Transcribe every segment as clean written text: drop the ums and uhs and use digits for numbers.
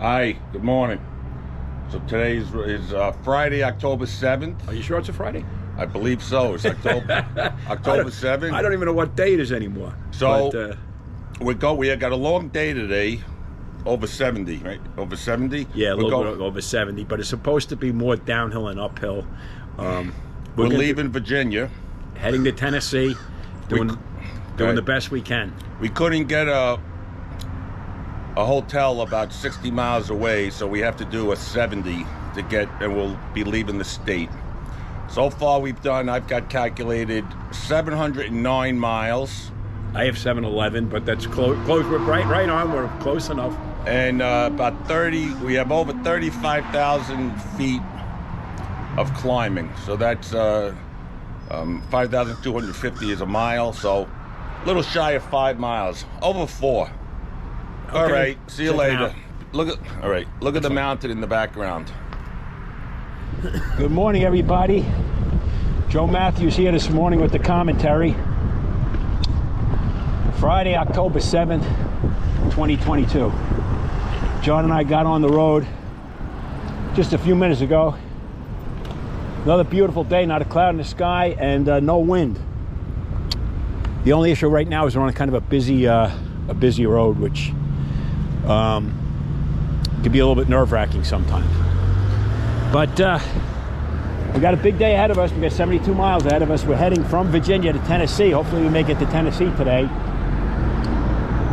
Hi, good morning. So today is Friday, October 7th. Are you sure it's a Friday? I believe so. It's October 7th. I don't even know what day it is anymore. So but, we got a long day today, over 70, right? Over 70? yeah, a little bit over 70, but it's supposed to be more downhill and uphill. We're leaving Virginia. Heading to Tennessee, doing the best we can. We couldn't get a hotel about 60 miles away, so we have to do a 70 to get, and we'll be leaving the state. So far I've got calculated 709 miles. I have 711, but that's close. We're right on. We're close enough. And we have over 35,000 feet of climbing. So that's 5,250 is a mile, so a little shy of 5 miles, over 4. Okay. All right, see you later. Out. Look at the mountain in the background. Good morning, everybody. Joe Matthews here this morning with the commentary. Friday, October 7th, 2022. John and I got on the road just a few minutes ago. Another beautiful day, not a cloud in the sky, and no wind. The only issue right now is we're on kind of a busy road, which can be a little bit nerve-wracking sometimes. But we got a big day ahead of us. We got 72 miles ahead of us. We're heading from Virginia to Tennessee. Hopefully we make it to Tennessee today.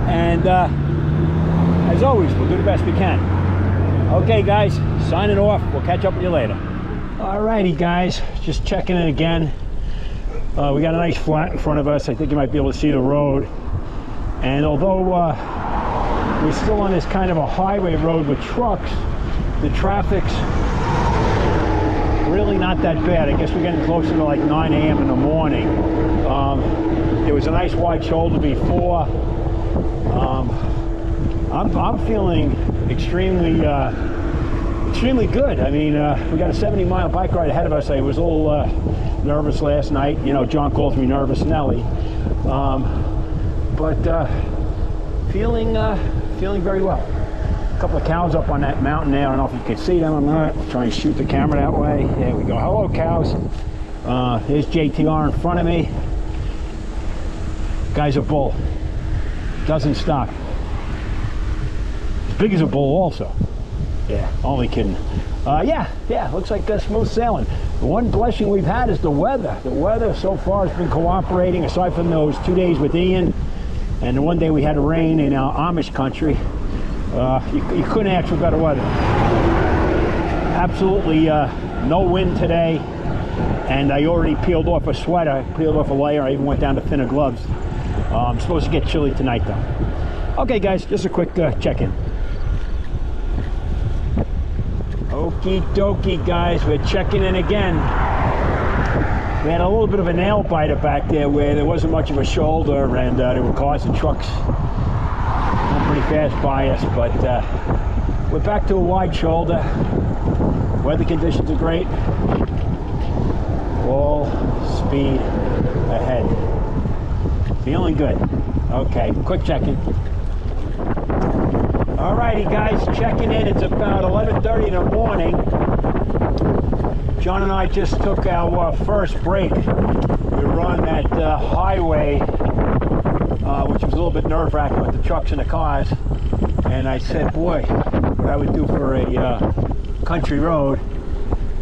And as always, we'll do the best we can. Okay, guys, signing off. We'll catch up with you later. Alrighty, guys, just checking in again. We got a nice flat in front of us. I think you might be able to see the road. And although we're still on this kind of a highway road with trucks, the traffic's really not that bad. I guess we're getting closer to like 9 a.m. in the morning. There was a nice wide shoulder before. I'm feeling extremely good. I mean, we got a 70-mile bike ride ahead of us. I was a little nervous last night. You know, John calls me Nervous Nelly. But feeling very well. A couple of cows up on that mountain there. I don't know if you can see them or not. I'll try and shoot the camera that way. There we go. Hello, cows. There's JTR in front of me. Guy's a bull. Doesn't stop. As big as a bull also. Yeah, only kidding. Yeah, looks like smooth sailing. The one blessing we've had is the weather. The weather so far has been cooperating, aside from those 2 days with Ian, and the one day we had rain in our Amish country. You couldn't ask for better weather. Absolutely no wind today, and I already peeled off a sweater. I peeled off a layer. I even went down to thinner gloves. I'm supposed to get chilly tonight, though. Okay, guys, just a quick check-in. Okie dokie, guys, we're checking in again. We had a little bit of a nail biter back there where there wasn't much of a shoulder, and there were cars and trucks going pretty fast by us, but we're back to a wide shoulder. Weather conditions are great. Full speed ahead. Feeling good. Okay, quick check-in. Alrighty, guys, checking in. It's about 11:30 in the morning. John and I just took our first break. We were on that highway, which was a little bit nerve-wracking with the trucks and the cars. And I said, boy, what I would do for a country road.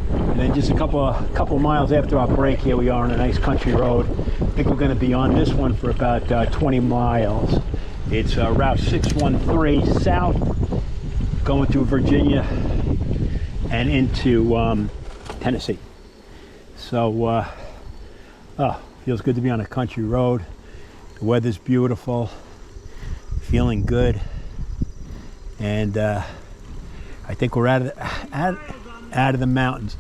And then just a couple miles after our break, here we are on a nice country road. I think we're going to be on this one for about 20 miles. It's Route 613 south, going through Virginia and into Tennessee. So, feels good to be on a country road. The weather's beautiful, feeling good, and I think we're out of the mountains.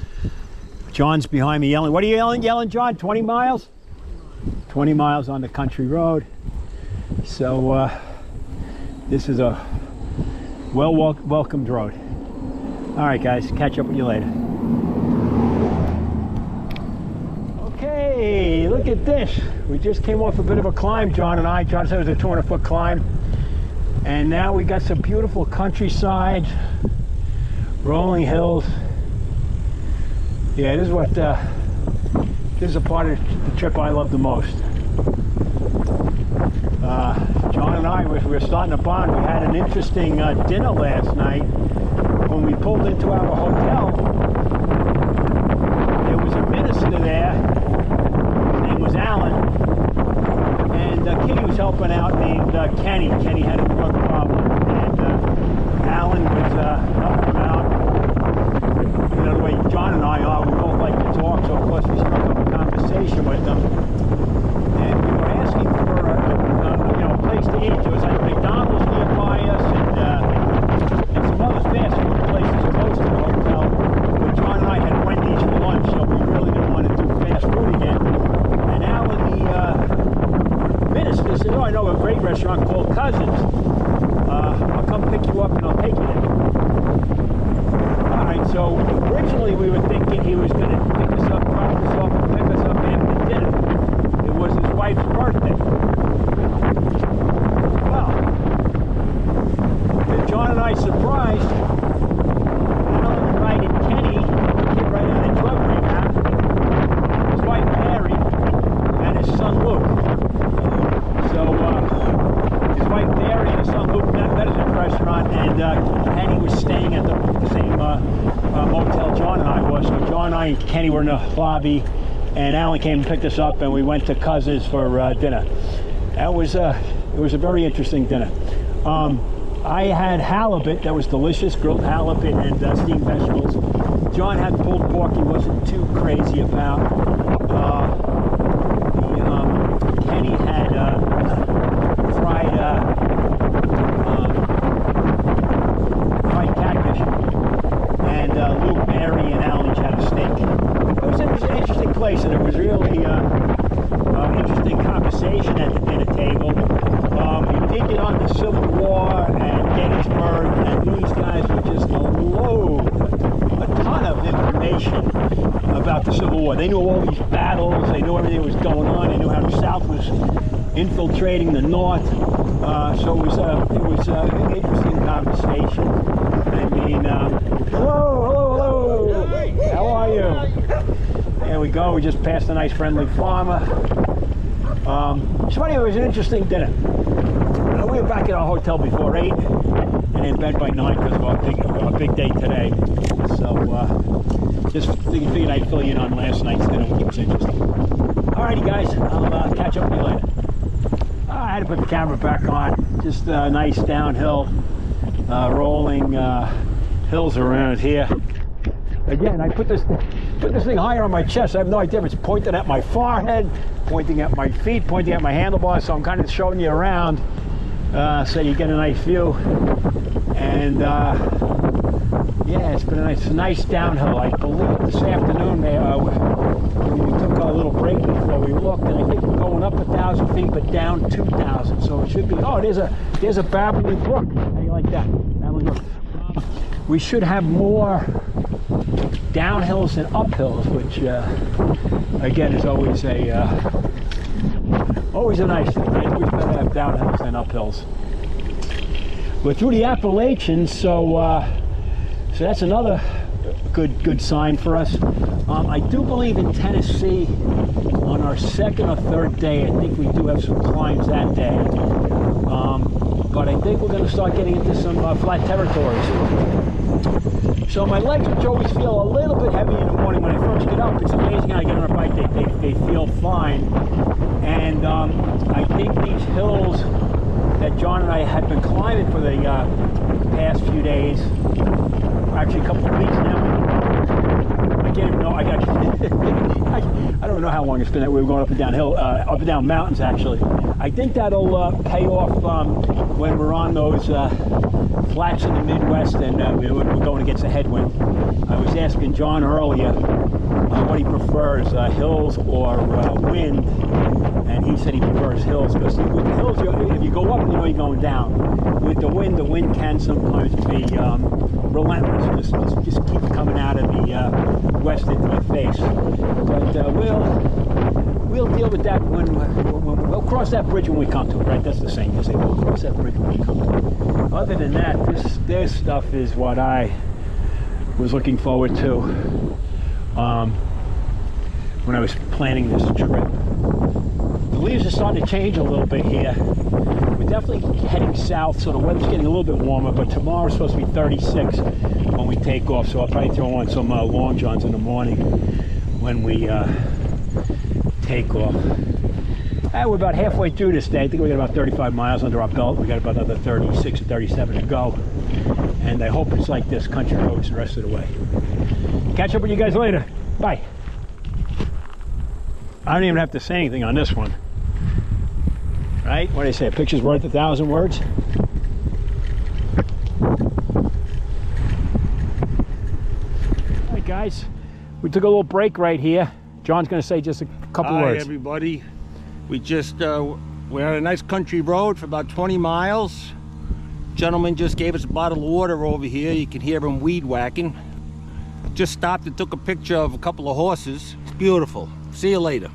John's behind me yelling. What are you yelling, John? 20 miles? 20 miles on the country road. So this is a welcomed road. All right, guys, catch up with you later. Okay, look at this. We just came off a bit of a climb, John and I. John said it was a 200-foot climb. And now we got some beautiful countryside, rolling hills. Yeah, this is what this is a part of the trip I love the most. John and I, we were starting to bond. We had an interesting dinner last night. When we pulled into our hotel, there was a minister there. His name was Alan, and a kid he was helping out named Kenny. Kenny had a drug problem, and Alan was helping him out. You know, the way John and I are, we both like to talk, so of course we struck up a conversation with them. And we were asking for a place to eat. There was like McDonald's nearby us, and some other fast food places close to the hotel. But John and I had Wendy's for lunch, so we really didn't want to do fast food again. And Alan, the minister, said, "Oh, I know a great restaurant called Cousins. I'll come pick you up and I'll take you there." All right, so originally we were thinking he was going to pick us up, drop us off, and pick us up after dinner. It was his wife's birthday. Well, to John and I surprised, Alan invited Kenny, the kid right out of drug rehab, his wife Mary, and his son Luke. So his wife Mary and his son Luke met us at the restaurant, and Kenny was staying at the same motel John and I was. So John and I and Kenny were in the lobby, and Alan came and picked us up, and we went to Cousins for dinner. That was it was a very interesting dinner. I had halibut that was delicious, grilled halibut and steamed vegetables. John had pulled pork he wasn't too crazy about. Kenny had fried catfish, and Luke, Mary, and Alan each had a steak. It was an interesting place, and it was really interesting conversation at the dinner table. We did get on the Civil War and Gettysburg, and these guys were just load a ton of information about the Civil War. They knew all these battles, they knew everything that was going on, they knew how the South was infiltrating the North. So it was an interesting conversation. I mean, hello, how are you? There we go, we just passed a nice friendly farmer. It's funny, it was an interesting dinner. We were back at our hotel before 8 and in bed by 9 because of our big day today. So just figured I'd fill you in on last night's dinner, which was interesting. Alrighty guys, I'll catch up with you later. I had to put the camera back on. Just a nice downhill, rolling hills around here. Again, I put this thing higher on my chest. I have no idea if it's pointing at my forehead, pointing at my feet, pointing at my handlebars, so I'm kind of showing you around so you get a nice view. And yeah, it's been a nice downhill. I believe this afternoon we took a little break before we looked, and I think we're going up 1,000 feet but down 2,000, so it should be, oh, there's a babbling brook. How do you like that? Babbling brook. We should have more downhills than uphills, which again is always a nice thing. Right? Always better to have downhills than uphills. We're through the Appalachians, so that's another good sign for us. I do believe in Tennessee on our second or third day. I think we do have some climbs that day, but I think we're going to start getting into some flat territories. So my legs, which always feel a little bit heavy in the morning when I first get up, it's amazing how I get on a bike, they feel fine. And I think these hills that John and I had been climbing for the past few days, actually a couple of weeks now, I can't even know, I don't know how long it's been that we were going up and down mountains actually. I think that'll pay off when we're on those flats in the Midwest and we're going against a headwind. I was asking John earlier what he prefers, hills or wind, and he said he prefers hills because with the hills, if you go up, you know you're going down. With the wind can sometimes be relentless, just keep coming out of the west into your face. But we'll we'll deal with that when we'll cross that bridge when we come to it, right? That's the saying. You say we'll cross that bridge when we come to it. Other than that, this stuff is what I was looking forward to when I was planning this trip. The leaves are starting to change a little bit here. We're definitely heading south, so the weather's getting a little bit warmer, but tomorrow's supposed to be 36 when we take off, so I'll probably throw on some long johns in the morning when we take off. We're about halfway through this day. I think we got about 35 miles under our belt. We got about another 36 or 37 to go, and I hope it's like this country roads the rest of the way. Catch up with you guys later. Bye. I don't even have to say anything on this one. Right? What do they say? A picture's worth 1,000 words? All right, guys. We took a little break right here. John's going to say just a couple words. Hi, everybody. We just, we're on a nice country road for about 20 miles. Gentleman just gave us a bottle of water over here. You can hear him weed whacking. Just stopped and took a picture of a couple of horses. It's beautiful. See you later.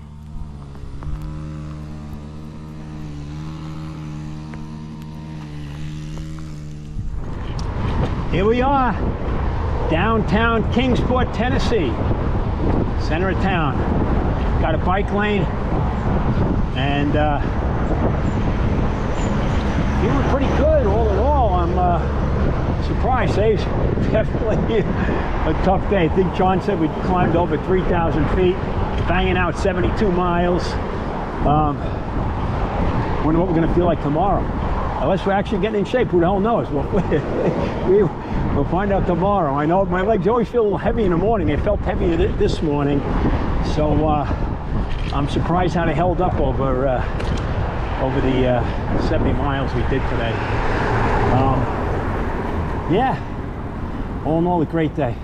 Here we are, downtown Kingsport, Tennessee, center of town. Got a bike lane, and feeling pretty good all in all. I'm surprised. Today's definitely a tough day. I think John said we climbed over 3,000 feet, banging out 72 miles. Wonder what we're going to feel like tomorrow. Unless we're actually getting in shape, who the hell knows? We'll find out tomorrow. I know my legs always feel a little heavy in the morning. They felt heavy this morning. So I'm surprised how they held up over the 70 miles we did today. Yeah, all in all, a great day.